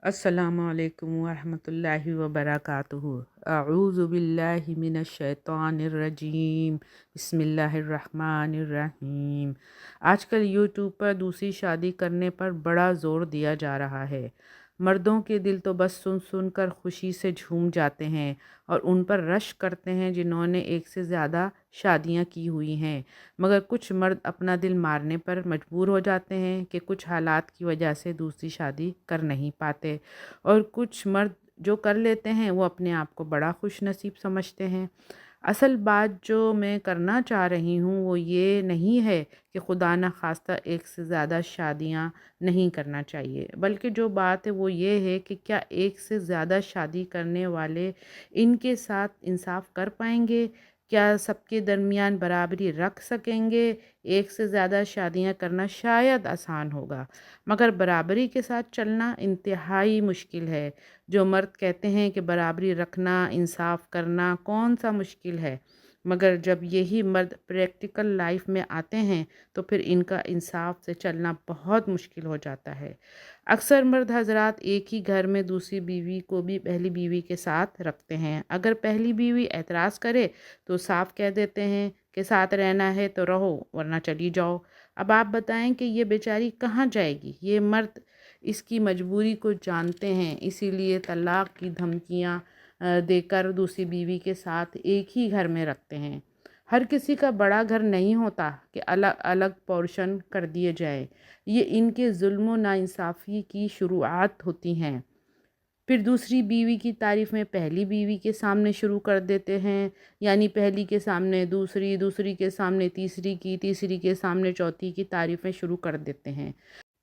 السلام علیکم ورحمۃ اللہ وبرکاتہ۔ اعوذ باللہ من الشیطان الرجیم، بسم اللہ الرحمن الرحیم۔ آج کل یوٹیوب پر دوسری شادی کرنے پر بڑا زور دیا جا رہا ہے۔ مردوں کے دل تو بس سن سن کر خوشی سے جھوم جاتے ہیں اور ان پر رشک کرتے ہیں جنہوں نے ایک سے زیادہ شادیاں کی ہوئی ہیں، مگر کچھ مرد اپنا دل مارنے پر مجبور ہو جاتے ہیں کہ کچھ حالات کی وجہ سے دوسری شادی کر نہیں پاتے، اور کچھ مرد جو کر لیتے ہیں وہ اپنے آپ کو بڑا خوش نصیب سمجھتے ہیں۔ اصل بات جو میں کرنا چاہ رہی ہوں وہ یہ نہیں ہے کہ خدا نخواستہ ایک سے زیادہ شادیاں نہیں کرنا چاہیے، بلکہ جو بات ہے وہ یہ ہے کہ کیا ایک سے زیادہ شادی کرنے والے ان کے ساتھ انصاف کر پائیں گے؟ کیا سب کے درمیان برابری رکھ سکیں گے؟ ایک سے زیادہ شادیاں کرنا شاید آسان ہوگا، مگر برابری کے ساتھ چلنا انتہائی مشکل ہے۔ جو مرد کہتے ہیں کہ برابری رکھنا، انصاف کرنا کون سا مشکل ہے، مگر جب یہی مرد پریکٹیکل لائف میں آتے ہیں تو پھر ان کا انصاف سے چلنا بہت مشکل ہو جاتا ہے۔ اکثر مرد حضرات ایک ہی گھر میں دوسری بیوی کو بھی پہلی بیوی کے ساتھ رکھتے ہیں۔ اگر پہلی بیوی اعتراض کرے تو صاف کہہ دیتے ہیں کہ ساتھ رہنا ہے تو رہو ورنہ چلی جاؤ۔ اب آپ بتائیں کہ یہ بیچاری کہاں جائے گی؟ یہ مرد اس کی مجبوری کو جانتے ہیں، اسی لیے طلاق کی دھمکیاں دے کر دوسری بیوی کے ساتھ ایک ہی گھر میں رکھتے ہیں۔ ہر کسی کا بڑا گھر نہیں ہوتا کہ الگ الگ پورشن کر دیے جائے، یہ ان کے ظلم و ناانصافی کی شروعات ہوتی ہیں۔ پھر دوسری بیوی کی تعریفیں پہلی بیوی کے سامنے شروع کر دیتے ہیں، یعنی پہلی کے سامنے دوسری، دوسری کے سامنے تیسری کی، تیسری کے سامنے چوتھی کی تعریفیں شروع کر دیتے ہیں۔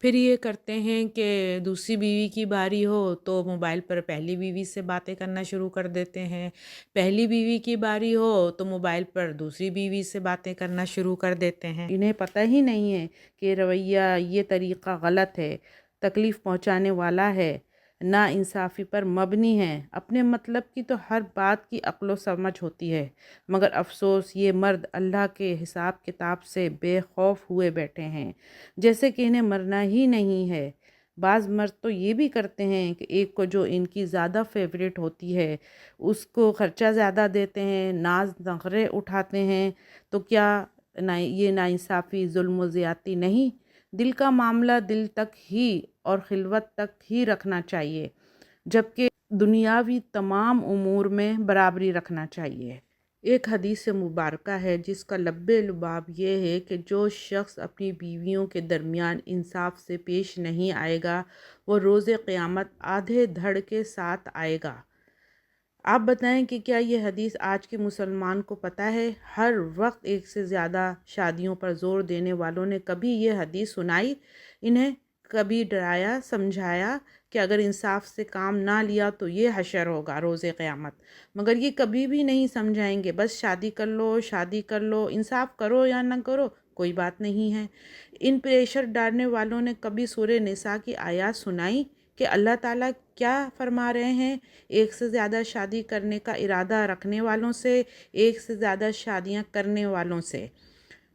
پھر یہ کرتے ہیں کہ دوسری بیوی کی باری ہو تو موبائل پر پہلی بیوی سے باتیں کرنا شروع کر دیتے ہیں، پہلی بیوی کی باری ہو تو موبائل پر دوسری بیوی سے باتیں کرنا شروع کر دیتے ہیں۔ انہیں پتہ ہی نہیں ہے کہ رویہ، یہ طریقہ غلط ہے، تکلیف پہنچانے والا ہے، نا انصافی پر مبنی ہے۔ اپنے مطلب کی تو ہر بات کی عقل و سمجھ ہوتی ہے، مگر افسوس یہ مرد اللہ کے حساب کتاب سے بے خوف ہوئے بیٹھے ہیں، جیسے کہ انہیں مرنا ہی نہیں ہے۔ بعض مرد تو یہ بھی کرتے ہیں کہ ایک کو جو ان کی زیادہ فیوریٹ ہوتی ہے اس کو خرچہ زیادہ دیتے ہیں، ناز نخرے اٹھاتے ہیں، تو کیا یہ ناانصافی، ظلم و زیادتی نہیں؟ دل کا معاملہ دل تک ہی اور خلوت تک ہی رکھنا چاہیے، جبکہ دنیاوی تمام امور میں برابری رکھنا چاہیے۔ ایک حدیث مبارکہ ہے جس کا لب لباب یہ ہے کہ جو شخص اپنی بیویوں کے درمیان انصاف سے پیش نہیں آئے گا وہ روز قیامت آدھے دھڑ کے ساتھ آئے گا۔ آپ بتائیں کہ کیا یہ حدیث آج کے مسلمان کو پتہ ہے؟ ہر وقت ایک سے زیادہ شادیوں پر زور دینے والوں نے کبھی یہ حدیث سنائی؟ انہیں کبھی ڈرایا، سمجھایا کہ اگر انصاف سے کام نہ لیا تو یہ حشر ہوگا روز قیامت؟ مگر یہ کبھی بھی نہیں سمجھائیں گے، بس شادی کر لو، شادی کر لو، انصاف کرو یا نہ کرو کوئی بات نہیں ہے۔ ان پریشر ڈالنے والوں نے کبھی سورہ نساء کی آیات سنائی کہ اللہ تعالیٰ کیا فرما رہے ہیں ایک سے زیادہ شادی کرنے کا ارادہ رکھنے والوں سے، ایک سے زیادہ شادیاں کرنے والوں سے؟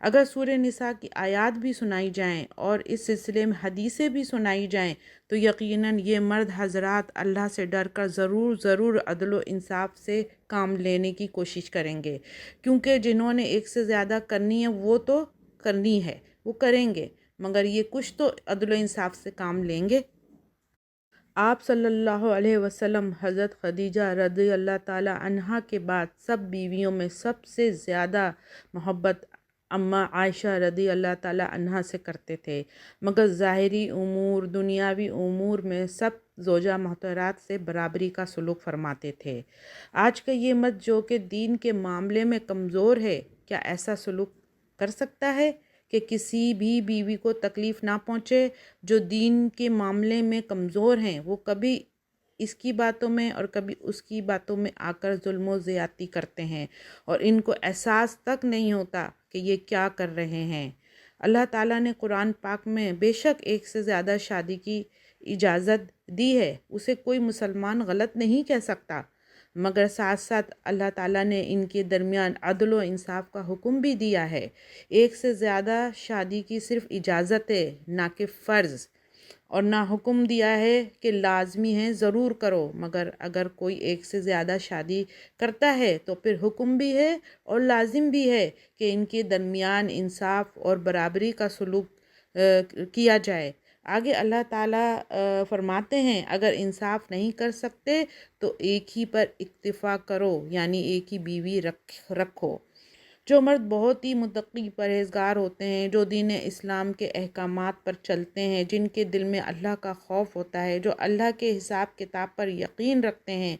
اگر سورہ نساء کی آیات بھی سنائی جائیں اور اس سلسلے میں حدیثیں بھی سنائی جائیں تو یقیناً یہ مرد حضرات اللہ سے ڈر کر ضرور عدل و انصاف سے کام لینے کی کوشش کریں گے، کیونکہ جنہوں نے ایک سے زیادہ کرنی ہے وہ تو کرنی ہے، وہ کریں گے، مگر یہ کچھ تو عدل و انصاف سے کام لیں گے۔ آپ صلی اللہ علیہ وسلم حضرت خدیجہ رضی اللہ تعالی عنہا کے بعد سب بیویوں میں سب سے زیادہ محبت اماں عائشہ رضی اللہ تعالی عنہا سے کرتے تھے، مگر ظاہری امور، دنیاوی امور میں سب زوجہ محترمات سے برابری کا سلوک فرماتے تھے۔ آج کا یہ مرد جو کہ دین کے معاملے میں کمزور ہے، کیا ایسا سلوک کر سکتا ہے کہ کسی بھی بیوی کو تکلیف نہ پہنچے؟ جو دین کے معاملے میں کمزور ہیں وہ کبھی اس کی باتوں میں اور کبھی اس کی باتوں میں آ کر ظلم و زیادتی کرتے ہیں اور ان کو احساس تک نہیں ہوتا کہ یہ کیا کر رہے ہیں۔ اللہ تعالیٰ نے قرآن پاک میں بے شک ایک سے زیادہ شادی کی اجازت دی ہے، اسے کوئی مسلمان غلط نہیں کہہ سکتا، مگر ساتھ ساتھ اللہ تعالیٰ نے ان کے درمیان عدل و انصاف کا حکم بھی دیا ہے۔ ایک سے زیادہ شادی کی صرف اجازت ہے، نہ کہ فرض۔ اور نہ حکم دیا ہے کہ لازمی ہے ضرور کرو، مگر اگر کوئی ایک سے زیادہ شادی کرتا ہے تو پھر حکم بھی ہے اور لازم بھی ہے کہ ان کے درمیان انصاف اور برابری کا سلوک کیا جائے۔ آگے اللہ تعالیٰ فرماتے ہیں اگر انصاف نہیں کر سکتے تو ایک ہی پر اکتفا کرو، یعنی ایک ہی بیوی رکھو۔ جو مرد بہت ہی متقی پرہیزگار ہوتے ہیں، جو دین اسلام کے احکامات پر چلتے ہیں، جن کے دل میں اللہ کا خوف ہوتا ہے، جو اللہ کے حساب کتاب پر یقین رکھتے ہیں،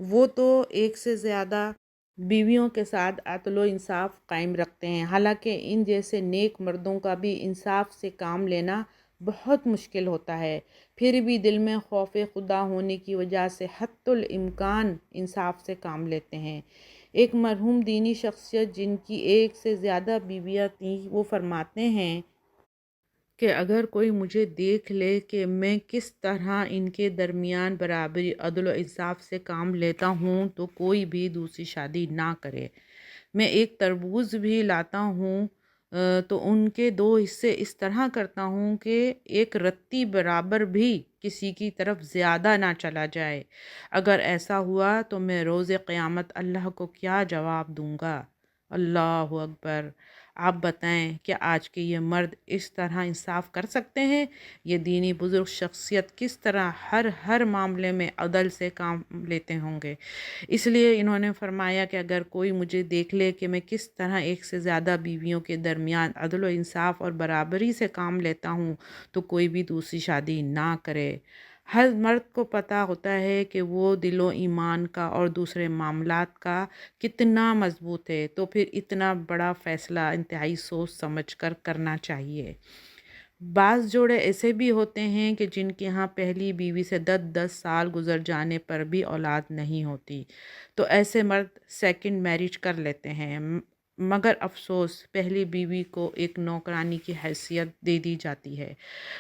وہ تو ایک سے زیادہ بیویوں کے ساتھ عدل و انصاف قائم رکھتے ہیں۔ حالانکہ ان جیسے نیک مردوں کا بھی انصاف سے کام لینا بہت مشکل ہوتا ہے، پھر بھی دل میں خوف خدا ہونے کی وجہ سے حتی الامکان انصاف سے کام لیتے ہیں۔ ایک مرحوم دینی شخصیت جن کی ایک سے زیادہ بیویاں تھیں، وہ فرماتے ہیں کہ اگر کوئی مجھے دیکھ لے کہ میں کس طرح ان کے درمیان برابری، عدل و انصاف سے کام لیتا ہوں تو کوئی بھی دوسری شادی نہ کرے۔ میں ایک تربوز بھی لاتا ہوں تو ان کے دو حصے اس طرح کرتا ہوں کہ ایک رتی برابر بھی کسی کی طرف زیادہ نہ چلا جائے۔ اگر ایسا ہوا تو میں روز قیامت اللہ کو کیا جواب دوں گا؟ اللہ اکبر! آپ بتائیں کہ آج کے یہ مرد اس طرح انصاف کر سکتے ہیں؟ یہ دینی بزرگ شخصیت کس طرح ہر معاملے میں عدل سے کام لیتے ہوں گے؟ اس لیے انہوں نے فرمایا کہ اگر کوئی مجھے دیکھ لے کہ میں کس طرح ایک سے زیادہ بیویوں کے درمیان عدل و انصاف اور برابری سے کام لیتا ہوں تو کوئی بھی دوسری شادی نہ کرے۔ ہر مرد کو پتہ ہوتا ہے کہ وہ دل و ایمان کا اور دوسرے معاملات کا کتنا مضبوط ہے، تو پھر اتنا بڑا فیصلہ انتہائی سوچ سمجھ کر کرنا چاہیے۔ بعض جوڑے ایسے بھی ہوتے ہیں کہ جن کے ہاں پہلی بیوی سے 10 سال گزر جانے پر بھی اولاد نہیں ہوتی، تو ایسے مرد سیکنڈ میرج کر لیتے ہیں، مگر افسوس پہلی بیوی کو ایک نوکرانی کی حیثیت دے دی جاتی ہے۔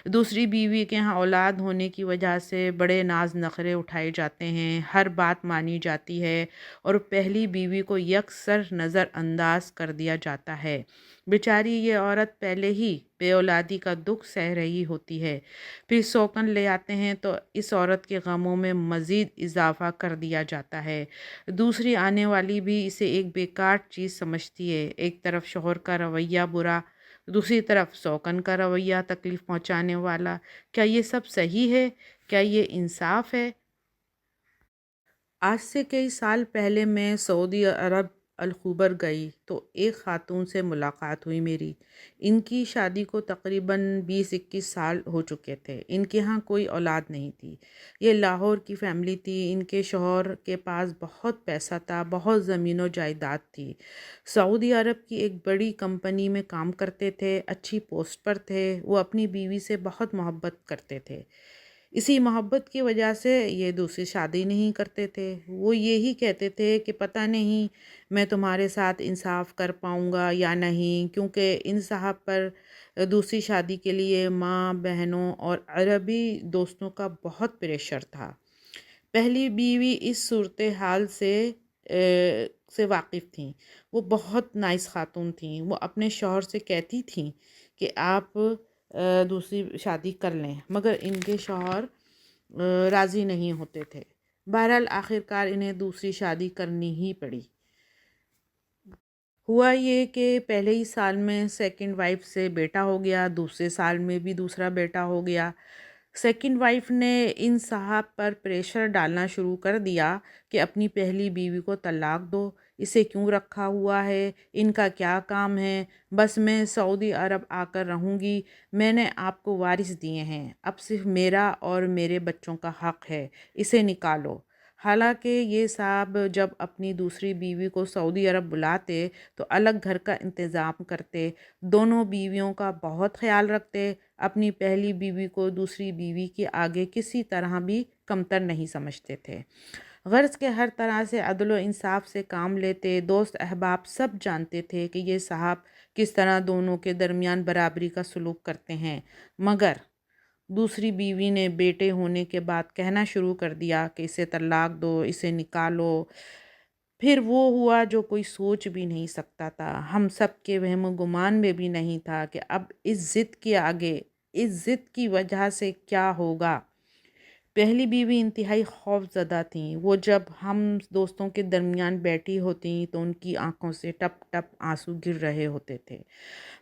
دوسری بیوی کے ہاں اولاد ہونے کی وجہ سے بڑے ناز نخرے اٹھائے جاتے ہیں، ہر بات مانی جاتی ہے اور پہلی بیوی کو یکسر نظر انداز کر دیا جاتا ہے۔ بیچاری یہ عورت پہلے ہی بے اولادی کا دکھ سہ رہی ہوتی ہے، پھر سوکن لے آتے ہیں تو اس عورت کے غموں میں مزید اضافہ کر دیا جاتا ہے۔ دوسری آنے والی بھی اسے ایک بیکار چیز سمجھتی ہے۔ ایک طرف شوہر کا رویہ برا، دوسری طرف سوکن کا رویہ تکلیف پہنچانے والا۔ کیا یہ سب صحیح ہے؟ کیا یہ انصاف ہے؟ آج سے کئی سال پہلے میں سعودی عرب الخبر گئی تو ایک خاتون سے ملاقات ہوئی میری۔ ان کی شادی کو تقریباً 20-21 سال ہو چکے تھے۔ ان کے ہاں کوئی اولاد نہیں تھی۔ یہ لاہور کی فیملی تھی۔ ان کے شوہر کے پاس بہت پیسہ تھا، بہت زمین و جائیداد تھی۔ سعودی عرب کی ایک بڑی کمپنی میں کام کرتے تھے، اچھی پوسٹ پر تھے۔ وہ اپنی بیوی سے بہت محبت کرتے تھے۔ اسی محبت کی وجہ سے یہ دوسری شادی نہیں کرتے تھے۔ وہ یہی کہتے تھے کہ پتہ نہیں میں تمہارے ساتھ انصاف کر پاؤں گا یا نہیں، کیونکہ ان صاحب پر دوسری شادی کے لیے ماں، بہنوں اور عربی دوستوں کا بہت پریشر تھا۔ پہلی بیوی اس صورتحال سے واقف تھیں۔ وہ بہت نائس خاتون تھیں۔ وہ اپنے شوہر سے کہتی تھیں کہ آپ دوسری شادی کر لیں، مگر ان کے شوہر راضی نہیں ہوتے تھے۔ بہرحال آخرکار انہیں دوسری شادی کرنی ہی پڑی۔ ہوا یہ کہ پہلے ہی سال میں سیکنڈ وائف سے بیٹا ہو گیا، دوسرے سال میں بھی دوسرا بیٹا ہو گیا۔ سیکنڈ وائف نے ان صاحب پر پریشر ڈالنا شروع کر دیا کہ اپنی پہلی بیوی کو طلاق دو، اسے کیوں رکھا ہوا ہے، ان کا کیا کام ہے، بس میں سعودی عرب آ کر رہوں گی، میں نے آپ کو وارث دیے ہیں، اب صرف میرا اور میرے بچوں کا حق ہے، اسے نکالو۔ حالانکہ یہ صاحب جب اپنی دوسری بیوی کو سعودی عرب بلاتے تو الگ گھر کا انتظام کرتے، دونوں بیویوں کا بہت خیال رکھتے، اپنی پہلی بیوی کو دوسری بیوی کے آگے کسی طرح بھی کمتر نہیں سمجھتے تھے۔ غرض کے ہر طرح سے عدل و انصاف سے کام لیتے۔ دوست احباب سب جانتے تھے کہ یہ صاحب کس طرح دونوں کے درمیان برابری کا سلوک کرتے ہیں، مگر دوسری بیوی نے بیٹے ہونے کے بعد کہنا شروع کر دیا کہ اسے طلاق دو، اسے نکالو۔ پھر وہ ہوا جو کوئی سوچ بھی نہیں سکتا تھا، ہم سب کے وہم و گمان میں بھی نہیں تھا کہ اب اس ضد کے آگے اس ضد کی وجہ سے کیا ہوگا۔ پہلی بیوی انتہائی خوف زدہ تھیں۔ وہ جب ہم دوستوں کے درمیان بیٹھی ہوتیں تو ان کی آنکھوں سے ٹپ ٹپ آنسو گر رہے ہوتے تھے،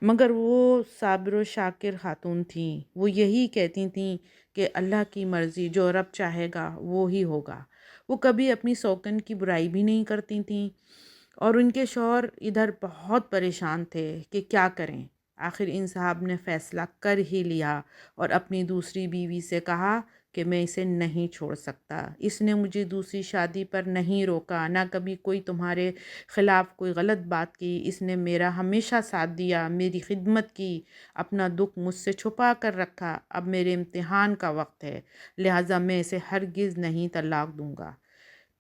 مگر وہ صابر و شاکر خاتون تھیں۔ وہ یہی کہتی تھیں کہ اللہ کی مرضی، جو رب چاہے گا وہی ہوگا۔ وہ کبھی اپنی سوکن کی برائی بھی نہیں کرتی تھیں، اور ان کے شوہر ادھر بہت پریشان تھے کہ کیا کریں۔ آخر ان صاحب نے فیصلہ کر ہی لیا اور اپنی دوسری بیوی سے کہا کہ میں اسے نہیں چھوڑ سکتا۔ اس نے مجھے دوسری شادی پر نہیں روکا، نہ کبھی کوئی تمہارے خلاف کوئی غلط بات کی۔ اس نے میرا ہمیشہ ساتھ دیا، میری خدمت کی، اپنا دکھ مجھ سے چھپا کر رکھا۔ اب میرے امتحان کا وقت ہے، لہٰذا میں اسے ہرگز نہیں طلاق دوں گا۔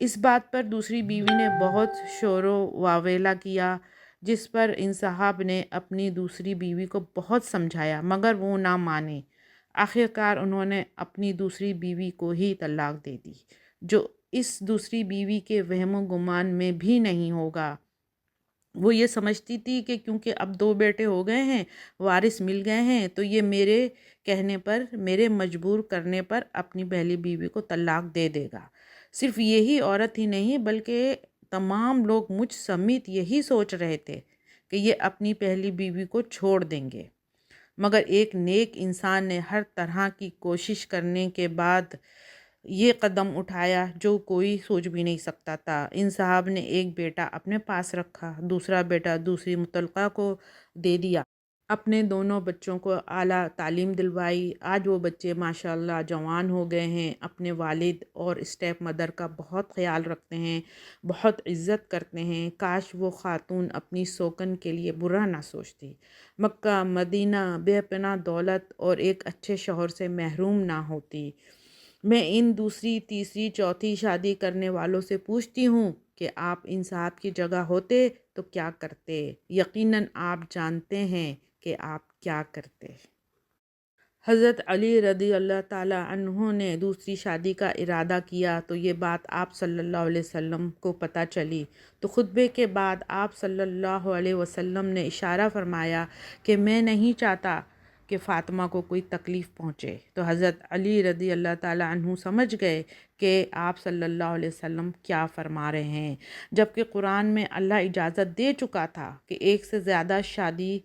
اس بات پر دوسری بیوی نے بہت شور و واویلا کیا، جس پر ان صاحب نے اپنی دوسری بیوی کو بہت سمجھایا، مگر وہ نہ مانے۔ آخر کار انہوں نے اپنی دوسری بیوی کو ہی طلاق دے دی، جو اس دوسری بیوی کے وہم و گمان میں بھی نہیں ہوگا۔ وہ یہ سمجھتی تھی کہ کیونکہ اب 2 بیٹے ہو گئے ہیں، وارث مل گئے ہیں، تو یہ میرے کہنے پر، میرے مجبور کرنے پر اپنی پہلی بیوی کو طلاق دے دے گا۔ صرف یہی عورت ہی نہیں بلکہ تمام لوگ مجھ سمیت یہی سوچ رہے تھے کہ یہ اپنی پہلی بیوی کو چھوڑ دیں گے، مگر ایک نیک انسان نے ہر طرح کی کوشش کرنے کے بعد یہ قدم اٹھایا جو کوئی سوچ بھی نہیں سکتا تھا۔ ان صاحب نے ایک بیٹا اپنے پاس رکھا، دوسرا بیٹا دوسری متعلقہ کو دے دیا، اپنے دونوں بچوں کو اعلیٰ تعلیم دلوائی۔ آج وہ بچے ماشاءاللہ جوان ہو گئے ہیں، اپنے والد اور اسٹیپ مدر کا بہت خیال رکھتے ہیں، بہت عزت کرتے ہیں۔ کاش وہ خاتون اپنی سوکن کے لیے برا نہ سوچتی، مکہ مدینہ بے پناہ دولت اور ایک اچھے شوہر سے محروم نہ ہوتی۔ میں ان دوسری، تیسری، چوتھی شادی کرنے والوں سے پوچھتی ہوں کہ آپ ان صاحب کی جگہ ہوتے تو کیا کرتے؟ یقیناً آپ جانتے ہیں کہ آپ کیا کرتے۔ حضرت علی رضی اللہ تعالیٰ عنہ نے دوسری شادی کا ارادہ کیا تو یہ بات آپ صلی اللہ علیہ وسلم کو پتہ چلی، تو خطبے کے بعد آپ صلی اللہ علیہ وسلم نے اشارہ فرمایا کہ میں نہیں چاہتا کہ فاطمہ کو کوئی تکلیف پہنچے۔ تو حضرت علی رضی اللہ تعالیٰ عنہ سمجھ گئے کہ آپ صلی اللہ علیہ وسلم کیا فرما رہے ہیں، جبکہ قرآن میں اللہ اجازت دے چکا تھا کہ ایک سے زیادہ شادی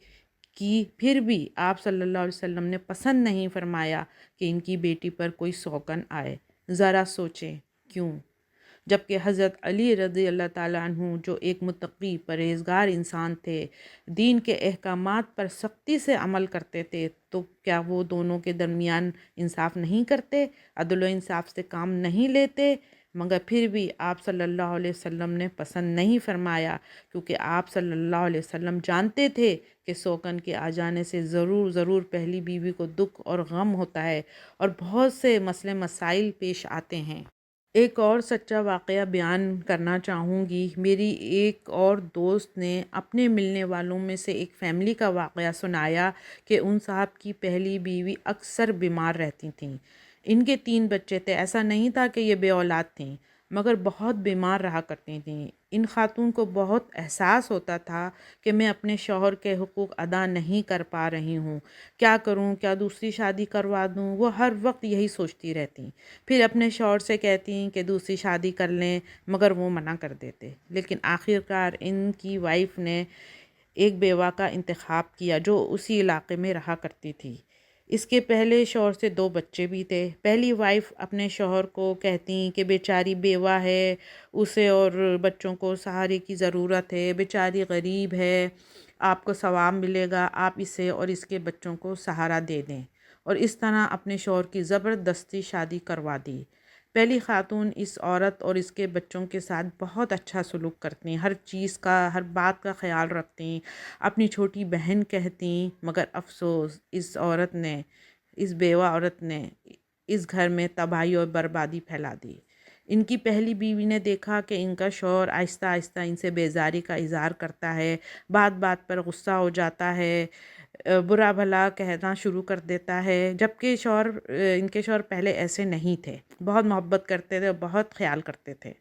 کی، پھر بھی آپ صلی اللہ علیہ وسلم نے پسند نہیں فرمایا کہ ان کی بیٹی پر کوئی سوکن آئے۔ ذرا سوچیں کیوں؟ جبکہ حضرت علی رضی اللہ تعالیٰ عنہ جو ایک متقی پرہیزگار انسان تھے، دین کے احکامات پر سختی سے عمل کرتے تھے، تو کیا وہ دونوں کے درمیان انصاف نہیں کرتے، عدل و انصاف سے کام نہیں لیتے؟ مگر پھر بھی آپ صلی اللہ علیہ وسلم نے پسند نہیں فرمایا، کیونکہ آپ صلی اللہ علیہ وسلم جانتے تھے کہ سوکن کے آ جانے سے ضرور پہلی بیوی کو دکھ اور غم ہوتا ہے اور بہت سے مسئلے مسائل پیش آتے ہیں۔ ایک اور سچا واقعہ بیان کرنا چاہوں گی۔ میری ایک اور دوست نے اپنے ملنے والوں میں سے ایک فیملی کا واقعہ سنایا کہ ان صاحب کی پہلی بیوی اکثر بیمار رہتی تھیں۔ ان کے 3 بچے تھے، ایسا نہیں تھا کہ یہ بے اولاد تھیں، مگر بہت بیمار رہا کرتی تھیں۔ ان خاتون کو بہت احساس ہوتا تھا کہ میں اپنے شوہر کے حقوق ادا نہیں کر پا رہی ہوں، کیا کروں، کیا دوسری شادی کروا دوں؟ وہ ہر وقت یہی سوچتی رہتی، پھر اپنے شوہر سے کہتی کہ دوسری شادی کر لیں، مگر وہ منع کر دیتے۔ لیکن آخر کار ان کی وائف نے ایک بیوہ کا انتخاب کیا جو اسی علاقے میں رہا کرتی تھی۔ اس کے پہلے شوہر سے 2 بچے بھی تھے۔ پہلی وائف اپنے شوہر کو کہتی کہ بیچاری بیوہ ہے، اسے اور بچوں کو سہارے کی ضرورت ہے، بیچاری غریب ہے، آپ کو ثواب ملے گا، آپ اسے اور اس کے بچوں کو سہارا دے دیں، اور اس طرح اپنے شوہر کی زبردستی شادی کروا دی۔ پہلی خاتون اس عورت اور اس کے بچوں کے ساتھ بہت اچھا سلوک کرتی، ہر چیز کا، ہر بات کا خیال رکھتی، اپنی چھوٹی بہن کہتی، مگر افسوس اس بیوہ عورت نے اس گھر میں تباہی اور بربادی پھیلا دی۔ ان کی پہلی بیوی نے دیکھا کہ ان کا شوہر آہستہ آہستہ ان سے بیزاری کا اظہار کرتا ہے، بات بات پر غصہ ہو جاتا ہے، برا بھلا کہنا شروع کر دیتا ہے، جبکہ ان کے شوہر پہلے ایسے نہیں تھے، بہت محبت کرتے تھے، بہت خیال کرتے تھے۔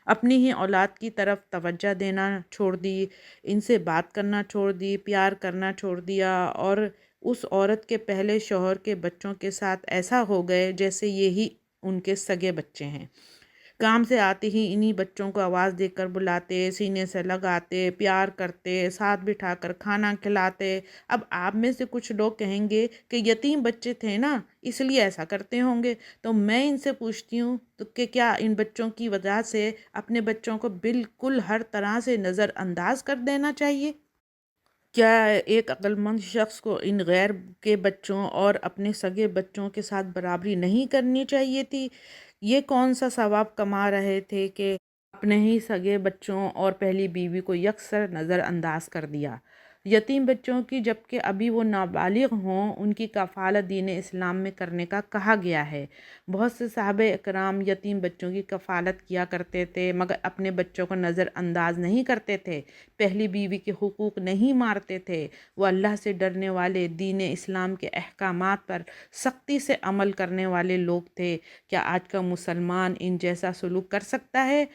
اپنی ہی اولاد کی طرف توجہ دینا چھوڑ دی، ان سے بات کرنا چھوڑ دی، پیار کرنا چھوڑ دیا، اور اس عورت کے پہلے شوہر کے بچوں کے ساتھ ایسا ہو گئے جیسے یہی ان کے سگے بچے ہیں۔ کام سے آتے ہی انہی بچوں کو آواز دے کر بلاتے، سینے سے لگاتے، پیار کرتے، ساتھ بٹھا کر کھانا کھلاتے۔ اب آپ میں سے کچھ لوگ کہیں گے کہ یتیم بچے تھے نا اس لیے ایسا کرتے ہوں گے، تو میں ان سے پوچھتی ہوں کہ کیا ان بچوں کی وجہ سے اپنے بچوں کو بالکل ہر طرح سے نظر انداز کر دینا چاہیے؟ کیا ایک عقل مند شخص کو ان غیر کے بچوں اور اپنے سگے بچوں کے ساتھ برابری نہیں کرنی چاہیے تھی؟ یہ کون سا ثواب کما رہے تھے کہ اپنے ہی سگے بچوں اور پہلی بیوی کو یکسر نظر انداز کر دیا؟ یتیم بچوں کی جبکہ ابھی وہ نابالغ ہوں ان کی کفالت دین اسلام میں کرنے کا کہا گیا ہے۔ بہت سے صحابہ اکرام یتیم بچوں کی کفالت کیا کرتے تھے مگر اپنے بچوں کو نظر انداز نہیں کرتے تھے، پہلی بیوی کے حقوق نہیں مارتے تھے، وہ اللہ سے ڈرنے والے، دین اسلام کے احکامات پر سختی سے عمل کرنے والے لوگ تھے۔ کیا آج کا مسلمان ان جیسا سلوک کر سکتا ہے؟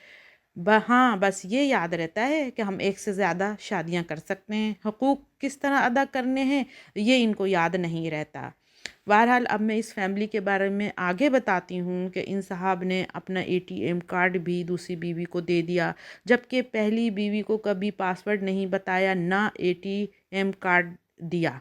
ہاں، بس یہ یاد رہتا ہے کہ ہم ایک سے زیادہ شادیاں کر سکتے ہیں، حقوق کس طرح ادا کرنے ہیں یہ ان کو یاد نہیں رہتا۔ بہرحال اب میں اس فیملی کے بارے میں آگے بتاتی ہوں کہ ان صاحب نے اپنا ATM کارڈ بھی دوسری بیوی کو دے دیا، جبکہ پہلی بیوی کو کبھی پاسورڈ نہیں بتایا، نہ ATM کارڈ دیا۔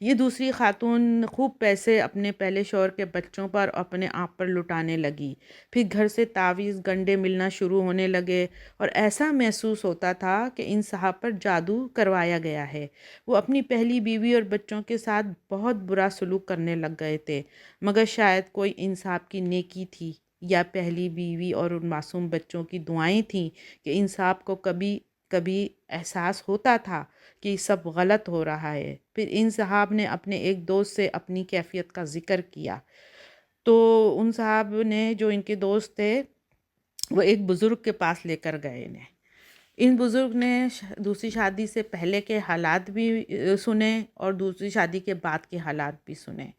یہ دوسری خاتون خوب پیسے اپنے پہلے شوہر کے بچوں پر اور اپنے آپ پر لٹانے لگی۔ پھر گھر سے تعویذ گنڈے ملنا شروع ہونے لگے اور ایسا محسوس ہوتا تھا کہ ان صاحب پر جادو کروایا گیا ہے۔ وہ اپنی پہلی بیوی اور بچوں کے ساتھ بہت برا سلوک کرنے لگ گئے تھے، مگر شاید کوئی ان صاحب کی نیکی تھی یا پہلی بیوی اور ان معصوم بچوں کی دعائیں تھیں کہ ان صاحب کو کبھی کبھی احساس ہوتا تھا کہ سب غلط ہو رہا ہے۔ پھر ان صاحب نے اپنے ایک دوست سے اپنی کیفیت کا ذکر کیا تو ان صاحب نے جو ان کے دوست تھے وہ ایک بزرگ کے پاس لے کر گئے انہیں۔ ان بزرگ نے دوسری شادی سے پہلے کے حالات بھی سنے اور دوسری شادی کے بعد کے حالات بھی سنے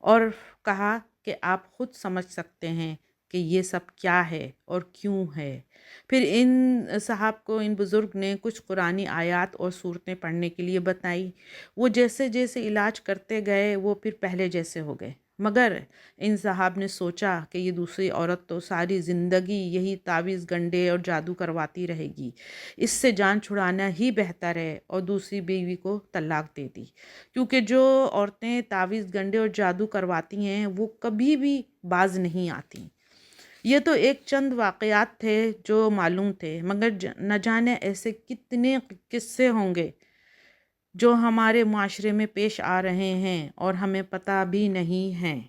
اور کہا کہ آپ خود سمجھ سکتے ہیں کہ یہ سب کیا ہے اور کیوں ہے۔ پھر ان صاحب کو ان بزرگ نے کچھ قرآنی آیات اور صورتیں پڑھنے کے لیے بتائی۔ وہ جیسے جیسے علاج کرتے گئے وہ پھر پہلے جیسے ہو گئے، مگر ان صاحب نے سوچا کہ یہ دوسری عورت تو ساری زندگی یہی تعویذ گنڈے اور جادو کرواتی رہے گی، اس سے جان چھڑانا ہی بہتر ہے، اور دوسری بیوی کو طلاق دے دی، کیونکہ جو عورتیں تعویذ گنڈے اور جادو کرواتی ہیں وہ کبھی بھی باز نہیں آتی۔ یہ تو ایک چند واقعات تھے جو معلوم تھے، مگر نہ جانے ایسے کتنے قصے ہوں گے جو ہمارے معاشرے میں پیش آ رہے ہیں اور ہمیں پتہ بھی نہیں ہیں۔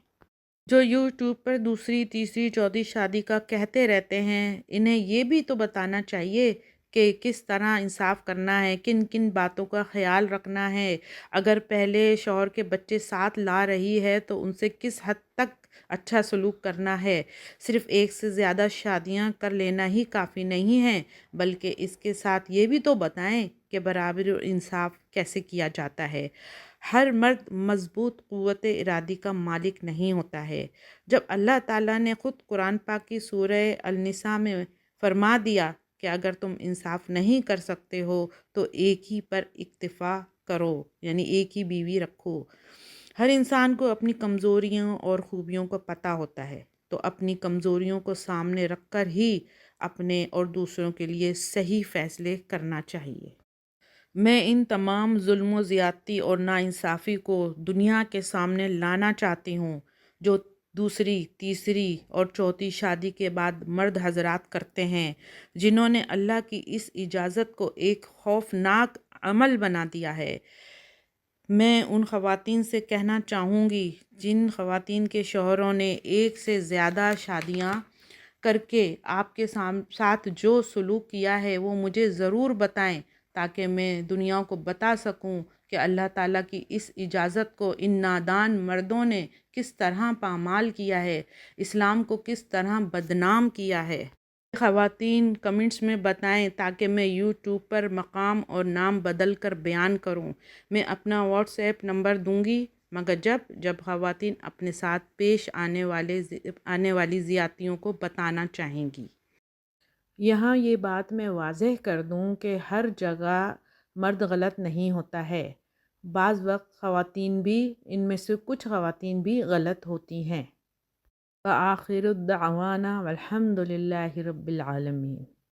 جو یوٹیوب پر دوسری تیسری چوتھی شادی کا کہتے رہتے ہیں، انہیں یہ بھی تو بتانا چاہیے کہ کس طرح انصاف کرنا ہے، کن کن باتوں کا خیال رکھنا ہے۔ اگر پہلے شوہر کے بچے ساتھ لا رہی ہے تو ان سے کس حد تک اچھا سلوک کرنا ہے۔ صرف ایک سے زیادہ شادیاں کر لینا ہی کافی نہیں ہے، بلکہ اس کے ساتھ یہ بھی تو بتائیں کہ برابری اور انصاف کیسے کیا جاتا ہے۔ ہر مرد مضبوط قوت ارادی کا مالک نہیں ہوتا ہے۔ جب اللہ تعالیٰ نے خود قرآن پاک کی سورہ النساء میں فرما دیا کہ اگر تم انصاف نہیں کر سکتے ہو تو ایک ہی پر اکتفا کرو، یعنی ایک ہی بیوی رکھو۔ ہر انسان کو اپنی کمزوریوں اور خوبیوں کو پتہ ہوتا ہے، تو اپنی کمزوریوں کو سامنے رکھ کر ہی اپنے اور دوسروں کے لیے صحیح فیصلے کرنا چاہیے۔ میں ان تمام ظلم و زیادتی اور ناانصافی کو دنیا کے سامنے لانا چاہتی ہوں جو دوسری تیسری اور چوتھی شادی کے بعد مرد حضرات کرتے ہیں، جنہوں نے اللہ کی اس اجازت کو ایک خوفناک عمل بنا دیا ہے۔ میں ان خواتین سے کہنا چاہوں گی جن خواتین کے شوہروں نے ایک سے زیادہ شادیاں کر کے آپ کے ساتھ جو سلوک کیا ہے وہ مجھے ضرور بتائیں تاکہ میں دنیا کو بتا سکوں کہ اللہ تعالیٰ کی اس اجازت کو ان نادان مردوں نے کس طرح پامال کیا ہے، اسلام کو کس طرح بدنام کیا ہے۔ خواتین کمنٹس میں بتائیں تاکہ میں یوٹیوب پر مقام اور نام بدل کر بیان کروں۔ میں اپنا واٹس ایپ نمبر دوں گی، مگر جب خواتین اپنے ساتھ پیش آنے والی زیادتیوں کو بتانا چاہیں گی۔ یہاں یہ بات میں واضح کر دوں کہ ہر جگہ مرد غلط نہیں ہوتا ہے، بعض وقت خواتین بھی، ان میں سے کچھ خواتین بھی غلط ہوتی ہیں۔ وآخر الدعوانا والحمد للہ رب العالمین۔